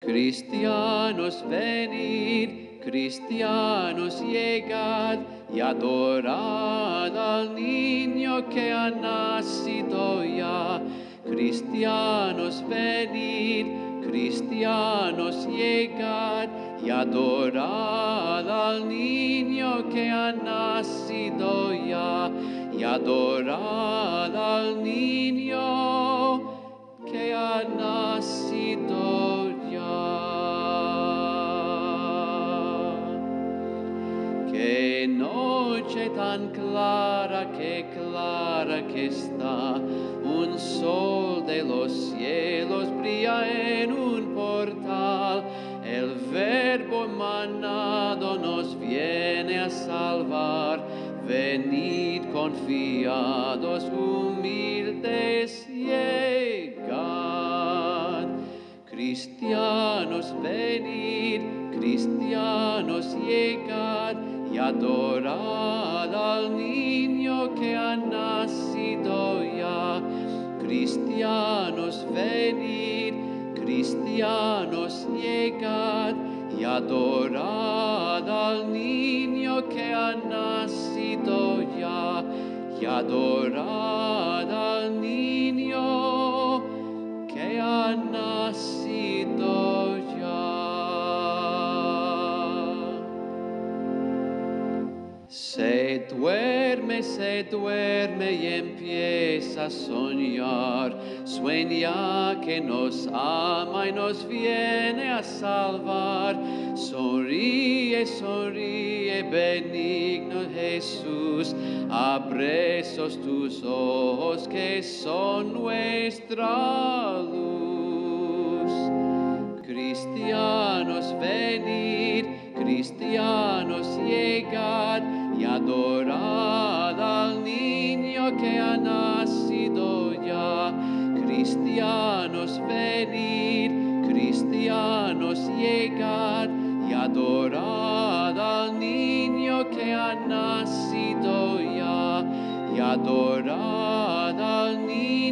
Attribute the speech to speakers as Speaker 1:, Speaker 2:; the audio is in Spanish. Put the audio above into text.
Speaker 1: Cristianos, venid, cristianos, llegad y adorad al niño que ha nacido ya. Cristianos, venid, cristianos, llegad y adorad al niño que ha nacido ya. Y adorad al niño que ha nacido ya. Qué noche tan clara que está, un sol de los cielos brilla en un portal, el Verbo emanado nos viene a salvar. Venid confiados, humildes, llegad. Cristianos, venid, cristianos, llegad y adorad al niño que ha nacido ya. Cristianos, venid, cristianos, llegad y adorad al niño que ha nacido ya. Y adorad al niño que ha nacido ya. Se duerme y empieza a soñar. Sueña que nos ama y nos viene a salvar. Sonríe, sonríe, benigno Jesús. Abre esos tus ojos que son nuestra luz. Cristianos, venid, cristianos, llegad y adorad al niño que ha nacido ya. Cristianos, venid, cristianos, llegad y adorad al niño que ha nacido ya. Y adorad al niño